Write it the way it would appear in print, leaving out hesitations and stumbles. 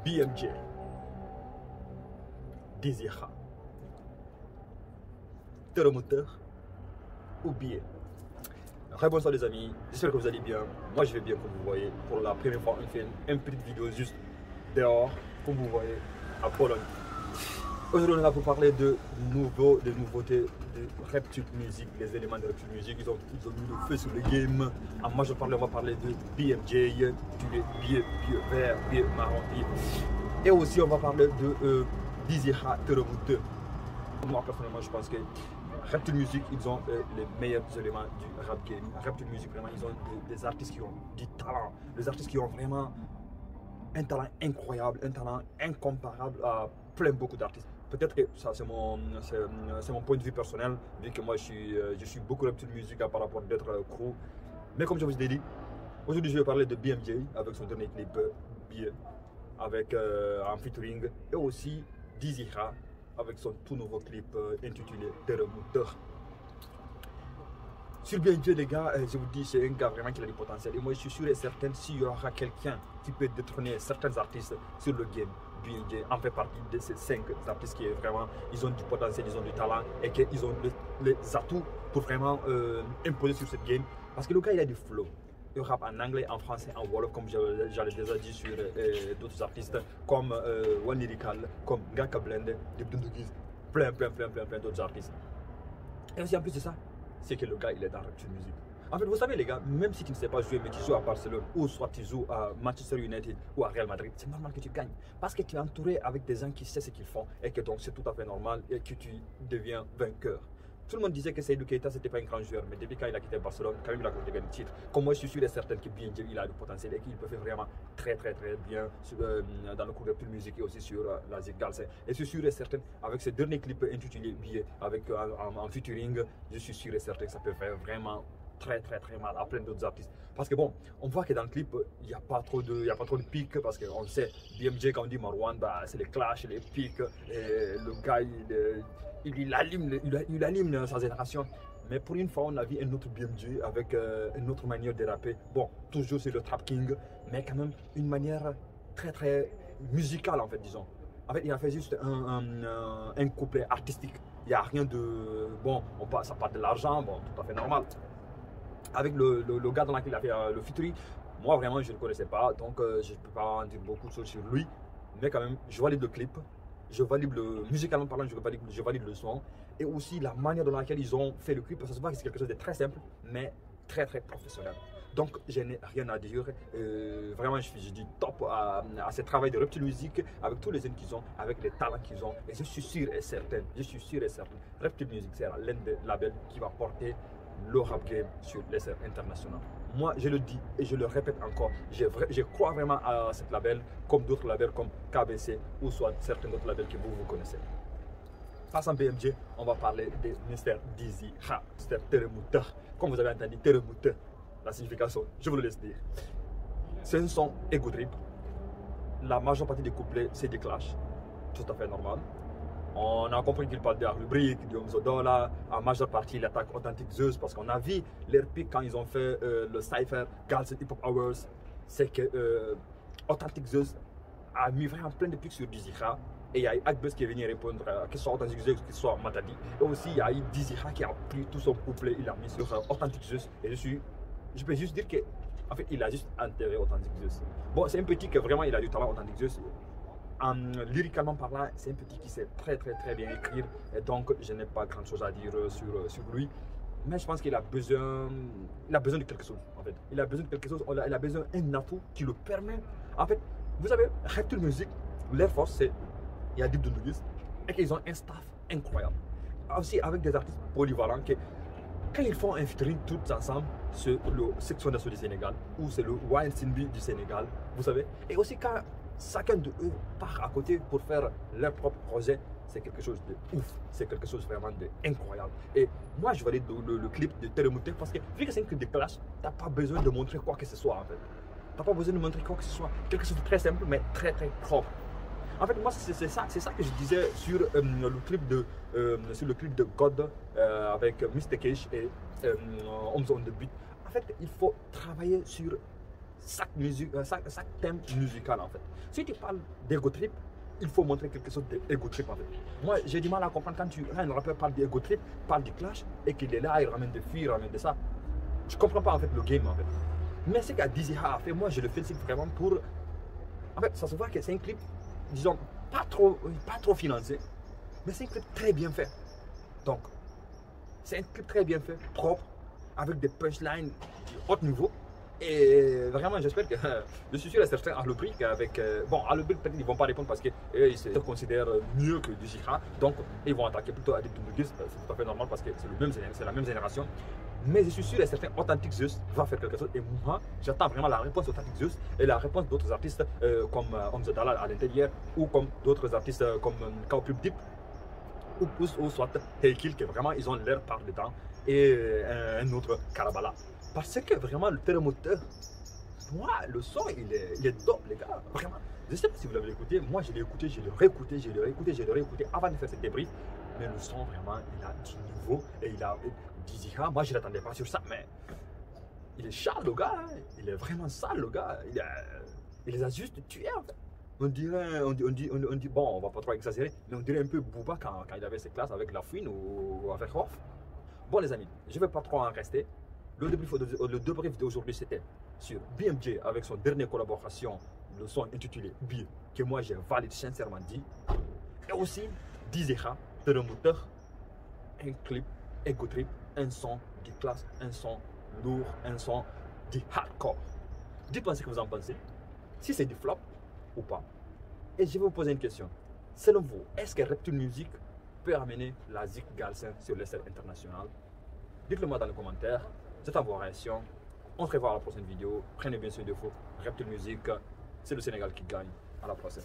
BMJ, Désira, Terremoteur ou Billet. Très bonsoir les amis, j'espère que vous allez bien. Moi je vais bien comme vous voyez. Pour la première fois on fait une petite vidéo juste dehors, comme vous voyez, à Pologne. Aujourd'hui on va vous parler de nouveautés de Reptile Music, les éléments de Reptile Music. Ils ont mis le feu sur le game. En majeur parler, on va parler de BMJ, du billet vert, billet marron, billet. Et aussi on va parler de Désira Terremoteur. Moi personnellement je pense que Reptile Music, ils ont les meilleurs éléments du rap game. Reptile Music, vraiment, ils ont des artistes qui ont du talent. Des artistes qui ont vraiment un talent incroyable, un talent incomparable à beaucoup d'artistes. Peut-être que ça c'est mon point de vue personnel, vu que moi je suis beaucoup Reptile Music par rapport à d'autres crews. Mais comme je vous ai dit, aujourd'hui je vais parler de BMJ avec son dernier clip Billet, avec un featuring, et aussi Désira avec son tout nouveau clip intitulé Terremoteur. Sur BMJ les gars, je vous dis, c'est un gars vraiment qui a du potentiel. Et moi je suis sûr et certain, s'il y aura quelqu'un qui peut détrôner certains artistes sur le game, BMJ en fait partie de ces 5 artistes qui est vraiment, ils ont du potentiel, ils ont du talent et qu'ils ont les atouts pour vraiment imposer sur cette game. Parce que le gars il a du flow. Il rappe en anglais, en français, en wolof, comme j'avais déjà dit sur d'autres artistes comme One Lyrical, comme Gaka Blend, Debdundugiz, plein d'autres artistes. Et aussi en plus de ça, c'est que le gars il est dans Reptile Music. En fait, vous savez les gars, même si tu ne sais pas jouer, mais tu joues à Barcelone, ou soit tu joues à Manchester United ou à Real Madrid, c'est normal que tu gagnes. Parce que tu es entouré avec des gens qui savent ce qu'ils font et que donc c'est tout à fait normal et que tu deviens vainqueur. Tout le monde disait que Seydou Keita c'était pas un grand joueur, mais depuis quand il a quitté Barcelone, quand même il a gagné le titre. Comme moi je suis sûr et certain que BMJ il a du potentiel et qu'il peut faire vraiment très bien dans le coup de Reptile Music et aussi sur la Zig Galsen. Et je suis sûr et certain avec ce dernier clip intitulé Billet avec un featuring, je suis sûr et certain que ça peut faire vraiment très mal à plein d'autres artistes. Parce que bon, on voit que dans le clip, il n'y a pas trop de pics, parce qu'on sait, BMJ quand on dit Marwan, bah, c'est les clashs, les pics, et le gars il anime sa génération. Mais pour une fois, on a vu un autre BMJ avec une autre manière de rapper. Bon, toujours c'est le Trap King, mais quand même une manière très musicale en fait, disons. En fait, il a fait juste un couplet artistique. Il n'y a rien de... Bon, ça part de l'argent, bon, tout à fait normal. Avec le gars dans lequel il a fait le featuring, moi vraiment je ne le connaissais pas, donc je ne peux pas en dire beaucoup de choses sur lui. Mais quand même, je valide le clip, je valide musicalement parlant, je valide le son. Et aussi la manière dans laquelle ils ont fait le clip, parce que ça se voit que c'est quelque chose de très simple, mais très professionnel. Donc je n'ai rien à dire, vraiment je dis top à ce travail de Reptile Music, avec tous les jeunes qu'ils ont, avec les talents qu'ils ont. Et je suis sûr et certain, Reptile Music sera l'un des labels qui va porter le rap game sur les scènes internationales. Moi, je le dis et je le répète encore, je crois vraiment à cette label, comme d'autres labels comme KBC ou soit certains autres labels que vous connaissez. Passant BMJ, on va parler de Mr. Désira, Mr. Terremoteur. Comme vous avez entendu, Terremoteur, la signification, je vous le laisse dire. C'est un son ego trip. La majeure partie des couplets, c'est des clashs, tout à fait normal. On a compris qu'il parle de la rubrique, de Omzodola. En majeure partie, il attaque Authentic Zeus parce qu'on a vu leur pic quand ils ont fait le Cypher, Galsen Hip Hop Hours. C'est que Authentic Zeus a mis vraiment plein de pics sur Désira. Et il y a eu Akbus qui est venu répondre, que ce soit Authentic Zeus, que ce soit Matadi. Et aussi, il y a eu Désira qui a pris tout son couplet, il a mis sur Authentic Zeus. Et je peux juste dire que, en fait, il a juste enterré Authentic Zeus. Bon, c'est un petit que vraiment, il a du talent, Authentic Zeus. Lyricalement parlant, c'est un petit qui sait très bien écrire, et donc je n'ai pas grand chose à dire sur lui. Mais je pense qu'il a besoin de quelque chose en fait. Il a besoin de quelque chose, il a besoin d'un atout qui le permet. En fait, vous savez, Reptile Music, leur force c'est, il y a Debdundugiz et qu'ils ont un staff incroyable. Aussi avec des artistes polyvalents que quand ils font un featuring tous ensemble, c'est le Section d'Assaut du Sénégal ou c'est le Wild Simbi du Sénégal, vous savez. Et aussi quand chacun de eux part à côté pour faire leur propre projet, c'est quelque chose de ouf, c'est quelque chose vraiment d'incroyable. Et moi je valide le clip de Terremoteur parce que vu que c'est un clip de clash, tu n'as pas besoin de montrer quoi que ce soit en fait. Tu n'as pas besoin de montrer quoi que ce soit, quelque chose de très simple mais très propre. En fait, moi, c'est ça que je disais sur le clip de God avec Mr. Cash et Omzo on the Beat. En fait, il faut travailler sur chaque thème musical en fait. Si tu parles d'ego trip, il faut montrer quelque chose d'ego trip en fait. Moi, j'ai du mal à comprendre quand un rappeur parle d'ego trip, parle du clash et qu'il est là, il ramène des filles, il ramène de ça. Je comprends pas en fait le game en fait. Mais ce qu'a Dizzy a fait, moi je le félicite vraiment pour. En fait, ça se voit que c'est un clip, disons, pas trop financé, mais c'est un clip très bien fait. Donc, c'est un clip très bien fait, propre, avec des punchlines du haut niveau. Et vraiment, j'espère que je suis sûr et certain à l'Obrick avec. Bon, à l'Obrick, peut-être qu'ils ne vont pas répondre parce qu'ils se considèrent mieux que du Zikra. Donc, ils vont attaquer plutôt à des Doumbouguis. C'est tout à fait normal parce que c'est la même génération. Mais je suis sûr et certain, Authentic Zeus va faire quelque chose. Et moi, j'attends vraiment la réponse d'Authentic Zeus et la réponse d'autres artistes comme Hamza Dalal à l'intérieur ou comme d'autres artistes comme Kaopub Deep ou soit Heikil, qui vraiment ils ont l'air par dedans, et un autre Karabala. Parce que vraiment le thermoteur, moi le son il est top les gars, vraiment. Je ne sais pas si vous l'avez écouté, moi je l'ai écouté, je l'ai réécouté, je l'ai réécouté, je l'ai réécouté avant de faire cette débrief. Mais le son vraiment il a du niveau et il a Dizzy, moi je ne l'attendais pas sur ça, mais il est sale le gars, hein. Il est vraiment sale le gars, il les a juste tués en fait. On dit, bon, on va pas trop exagérer, mais on dirait un peu Booba quand il avait ses classes avec La Fouine ou avec Hoff. Bon les amis, je ne vais pas trop en rester. Le débrief d'aujourd'hui c'était sur BMJ avec son dernière collaboration, le son intitulé B, que moi j'ai valide sincèrement dit. Et aussi Dizzy-Kha, moteur, un clip, ego trip, un son de classe, un son lourd, un son de hardcore. Dites-moi ce que vous en pensez, si c'est du flop ou pas. Et je vais vous poser une question. Selon vous, est-ce que Reptile Music peut amener la Zik Galsen sur le scène international? Dites-le moi dans les commentaires. J'attends vos réactions. On se revoit à la prochaine vidéo. Prenez bien soin de vous. Reptile Music, c'est le Sénégal qui gagne. À la prochaine.